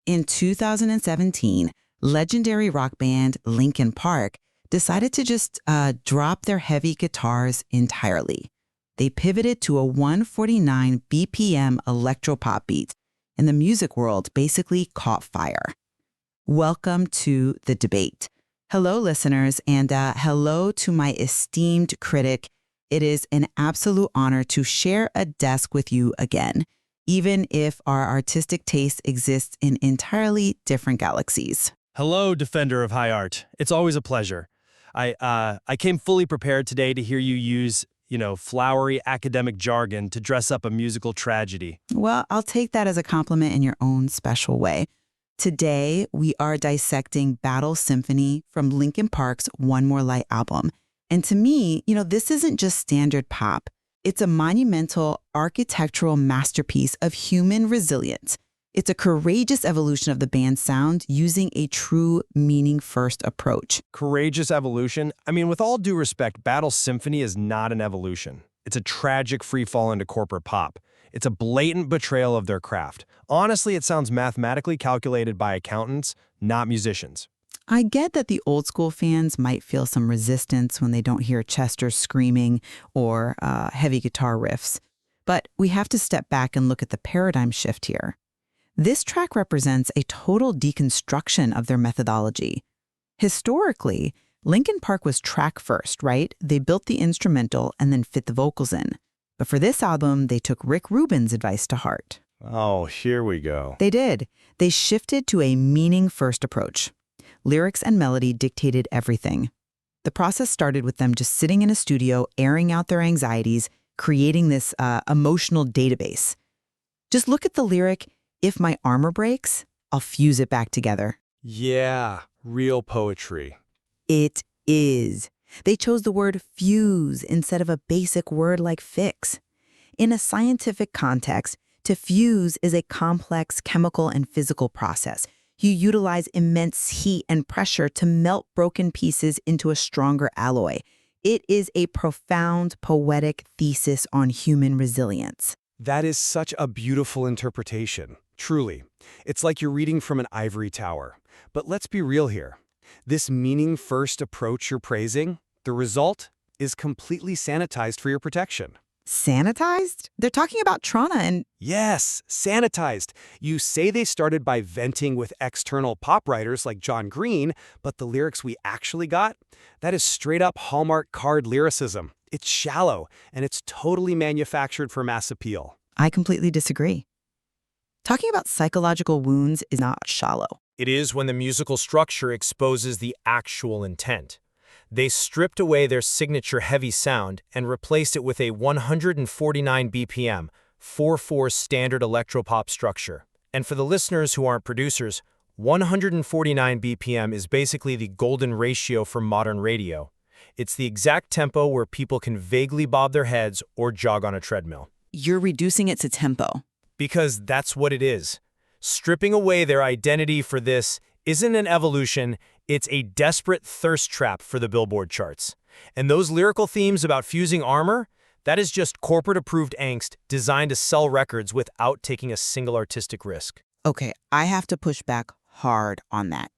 In 2017, legendary rock band Linkin Park decided to just drop their heavy guitars entirely. They pivoted to a 149 BPM electro-pop beat, and the music world basically caught fire. Welcome to The Debate. Hello, listeners, and hello to my esteemed critic. It is an absolute honor to share a desk with you again, even if our artistic taste exists in entirely different galaxies. Hello, defender of high art. It's always a pleasure. I came fully prepared today to hear you use, flowery academic jargon to dress up a musical tragedy. Well, I'll take that as a compliment in your own special way. Today, we are dissecting Battle Symphony from Linkin Park's One More Light album. And to me, this isn't just standard pop. It's a monumental architectural masterpiece of human resilience. It's a courageous evolution of the band's sound using a true meaning-first approach. Courageous evolution? I mean, with all due respect, Battle Symphony is not an evolution. It's a tragic freefall into corporate pop. It's a blatant betrayal of their craft. Honestly, it sounds mathematically calculated by accountants, not musicians. I get that the old school fans might feel some resistance when they don't hear Chester screaming or heavy guitar riffs. But we have to step back and look at the paradigm shift here. This track represents a total deconstruction of their methodology. Historically, Linkin Park was track first, right? They built the instrumental and then fit the vocals in. But for this album, they took Rick Rubin's advice to heart. Oh, here we go. They did. They shifted to a meaning-first approach. Lyrics and melody dictated everything. The process started with them just sitting in a studio, airing out their anxieties, creating this emotional database. Just look at the lyric, "If my armor breaks, I'll fuse it back together." Yeah, real poetry. It is. They chose the word fuse instead of a basic word like fix. In a scientific context, to fuse is a complex chemical and physical process. You utilize immense heat and pressure to melt broken pieces into a stronger alloy. It is a profound, poetic thesis on human resilience. That is such a beautiful interpretation. Truly. It's like you're reading from an ivory tower. But let's be real here. This meaning-first approach you're praising, the result is completely sanitized for your protection. Sanitized? They're talking about Trana and... Yes, sanitized. You say they started by venting with external pop writers like John Green, but the lyrics we actually got? That is straight-up Hallmark card lyricism. It's shallow, and it's totally manufactured for mass appeal. I completely disagree. Talking about psychological wounds is not shallow. It is when the musical structure exposes the actual intent. They stripped away their signature heavy sound and replaced it with a 149 BPM, 4/4 standard electro-pop structure. And for the listeners who aren't producers, 149 BPM is basically the golden ratio for modern radio. It's the exact tempo where people can vaguely bob their heads or jog on a treadmill. You're reducing it to tempo. Because that's what it is. Stripping away their identity for this isn't an evolution, it's a desperate thirst trap for the Billboard charts. And those lyrical themes about fusing armor, that is just corporate-approved angst designed to sell records without taking a single artistic risk. Okay, I have to push back hard on that.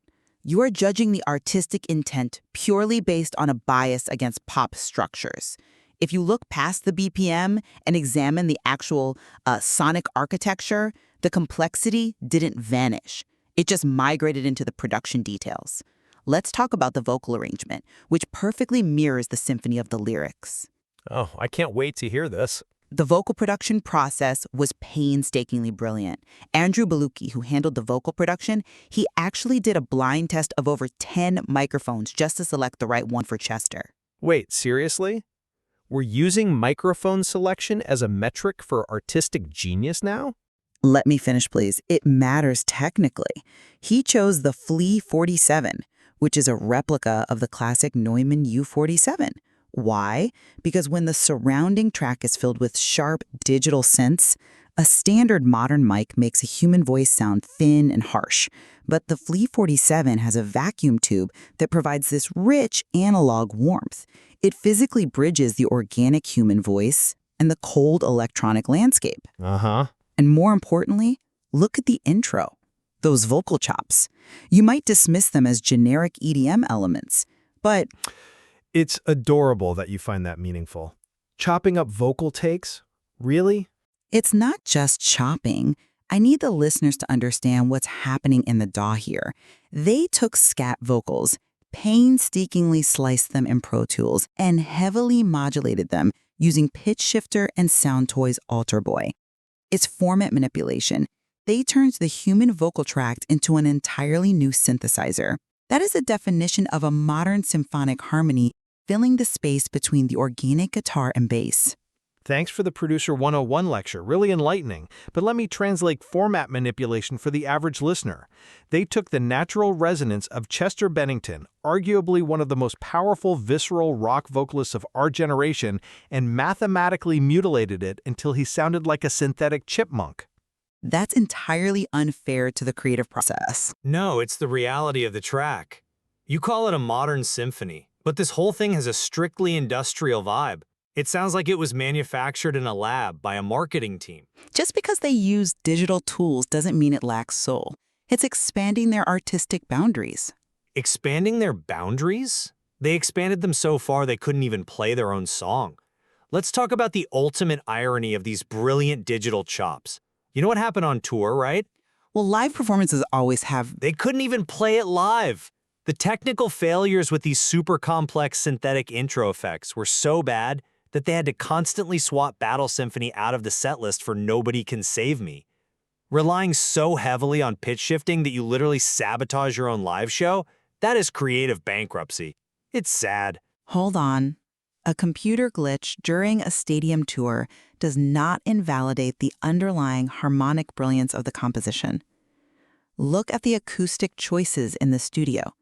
You are judging the artistic intent purely based on a bias against pop structures. If you look past the BPM and examine the actual sonic architecture, the complexity didn't vanish. It just migrated into the production details. Let's talk about the vocal arrangement, which perfectly mirrors the symphony of the lyrics. Oh, I can't wait to hear this. The vocal production process was painstakingly brilliant. Andrew Balucki, who handled the vocal production, he actually did a blind test of over 10 microphones just to select the right one for Chester. Wait, seriously? We're using microphone selection as a metric for artistic genius now? Let me finish, please. It matters technically. He chose the Flea 47, which is a replica of the classic Neumann U47. Why? Because when the surrounding track is filled with sharp digital synths, a standard modern mic makes a human voice sound thin and harsh. But the Flea 47 has a vacuum tube that provides this rich analog warmth. It physically bridges the organic human voice and the cold electronic landscape. Uh-huh. And more importantly, look at the intro. those vocal chops. You might dismiss them as generic EDM elements, but It's adorable that you find that meaningful. Chopping up vocal takes? Really? it's not just chopping. I need the listeners to understand what's happening in the DAW here. They took scat vocals, painstakingly sliced them in Pro Tools, and heavily modulated them using Pitch Shifter and Soundtoys Alter Boy. It's format manipulation. They turned the human vocal tract into an entirely new synthesizer. That is the definition of a modern symphonic harmony, filling the space between the organic guitar and bass. Thanks for the Producer 101 lecture, really enlightening. But let me translate format manipulation for the average listener. They took the natural resonance of Chester Bennington, arguably one of the most powerful visceral rock vocalists of our generation, and mathematically mutilated it until he sounded like a synthetic chipmunk. That's entirely unfair to the creative process. No, it's the reality of the track. You call it a modern symphony, but this whole thing has a strictly industrial vibe. It sounds like it was manufactured in a lab by a marketing team. Just because they use digital tools doesn't mean it lacks soul. It's expanding their artistic boundaries. Expanding their boundaries? They expanded them so far they couldn't even play their own song. Let's talk about the ultimate irony of these brilliant digital chops. You know what happened on tour, right? Well, live performances always have. They couldn't even play it live. The technical failures with these super complex synthetic intro effects were so bad that they had to constantly swap Battle Symphony out of the setlist for Nobody Can Save Me. Relying so heavily on pitch shifting that you literally sabotage your own live show, that is creative bankruptcy. It's sad. Hold on. A computer glitch during a stadium tour does not invalidate the underlying harmonic brilliance of the composition. Look at the acoustic choices in the studio.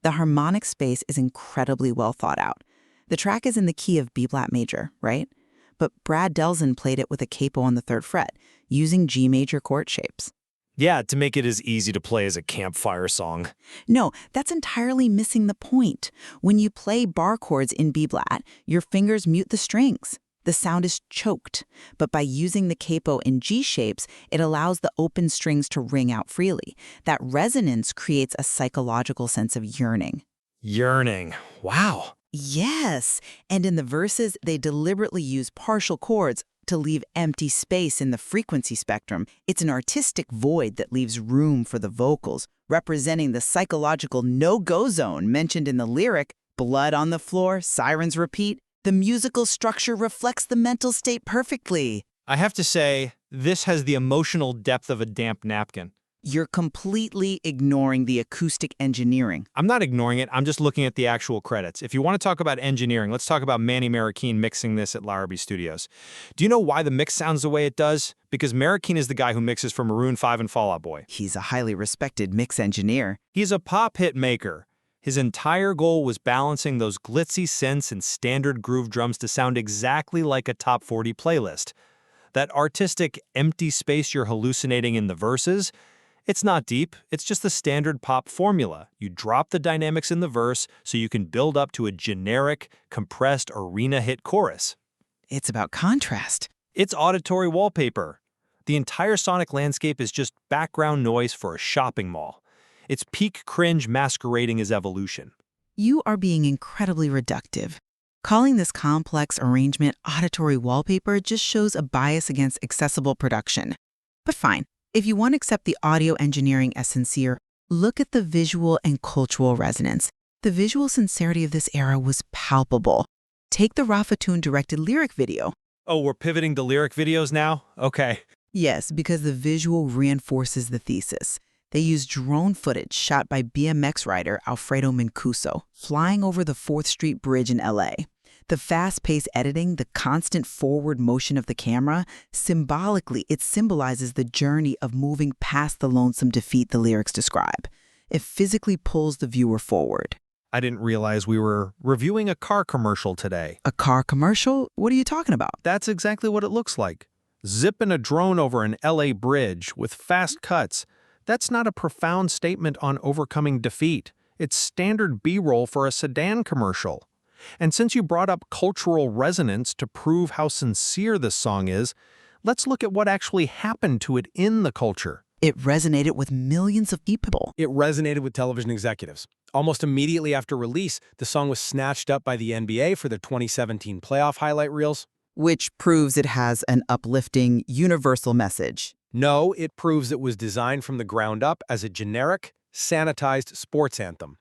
The harmonic space is incredibly well thought out. The track is in the key of B-flat major, right? But Brad Delson played it with a capo on the 3rd fret, using G major chord shapes. Yeah, to make it as easy to play as a campfire song. No, that's entirely missing the point. When you play bar chords in B-flat, your fingers mute the strings. The sound is choked, but by using the capo in G shapes, it allows the open strings to ring out freely. That resonance creates a psychological sense of yearning. Yearning. Wow. Yes, and in the verses, they deliberately use partial chords to leave empty space in the frequency spectrum. It's an artistic void that leaves room for the vocals, representing the psychological no-go zone mentioned in the lyric, blood on the floor, sirens repeat. The musical structure reflects the mental state perfectly. I have to say, this has the emotional depth of a damp napkin. You're completely ignoring the acoustic engineering. I'm not ignoring it, I'm just looking at the actual credits. If you want to talk about engineering, let's talk about Manny Marroquin mixing this at Larrabee Studios. Do you know why the mix sounds the way it does? Because Marroquin is the guy who mixes for Maroon 5 and Fall Out Boy. He's a highly respected mix engineer. He's a pop hit maker. His entire goal was balancing those glitzy synths and standard groove drums to sound exactly like a top 40 playlist. That artistic empty space you're hallucinating in the verses, it's not deep, it's just the standard pop formula. You drop the dynamics in the verse so you can build up to a generic, compressed arena hit chorus. It's about contrast. It's auditory wallpaper. The entire sonic landscape is just background noise for a shopping mall. It's peak cringe masquerading as evolution. You are being incredibly reductive. Calling this complex arrangement auditory wallpaper just shows a bias against accessible production. But fine, if you want to accept the audio engineering as sincere, look at the visual and cultural resonance. The visual sincerity of this era was palpable. Take the Rafa Toon-directed lyric video. Oh, we're pivoting to lyric videos now? Okay. Yes, because the visual reinforces the thesis. They used drone footage shot by BMX rider Alfredo Mancuso, flying over the 4th Street Bridge in LA. The fast-paced editing, the constant forward motion of the camera, symbolically, it symbolizes the journey of moving past the lonesome defeat the lyrics describe. It physically pulls the viewer forward. I didn't realize we were reviewing a car commercial today. A car commercial? What are you talking about? That's exactly what it looks like. Zipping a drone over an LA bridge with fast cuts. That's not a profound statement on overcoming defeat. It's standard B-roll for a sedan commercial. And since you brought up cultural resonance to prove how sincere this song is, let's look at what actually happened to it in the culture. It resonated with millions of people. It resonated with television executives. Almost immediately after release, the song was snatched up by the NBA for their 2017 playoff highlight reels. Which proves it has an uplifting, universal message. No, it proves it was designed from the ground up as a generic, sanitized sports anthem.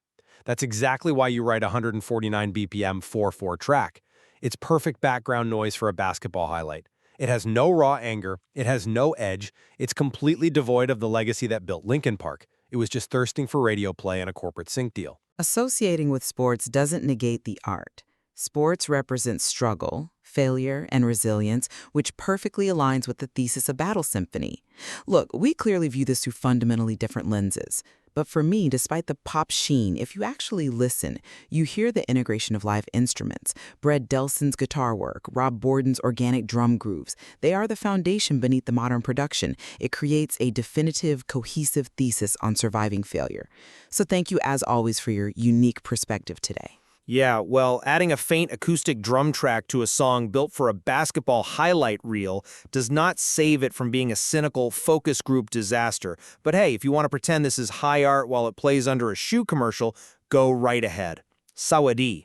That's exactly why you write 149 BPM 4/4 track. It's perfect background noise for a basketball highlight. It has no raw anger, it has no edge, it's completely devoid of the legacy that built Linkin Park. It was just thirsting for radio play and a corporate sync deal. Associating with sports doesn't negate the art. Sports represents struggle, failure, and resilience, which perfectly aligns with the thesis of Battle Symphony. Look, we clearly view this through fundamentally different lenses. But for me, despite the pop sheen, if you actually listen, you hear the integration of live instruments, Brett Delson's guitar work, Rob Borden's organic drum grooves. They are the foundation beneath the modern production. It creates a definitive, cohesive thesis on surviving failure. So thank you, as always, for your unique perspective today. Yeah, well, adding a faint acoustic drum track to a song built for a basketball highlight reel does not save it from being a cynical focus group disaster. But hey, if you want to pretend this is high art while it plays under a shoe commercial, go right ahead. Sawadee.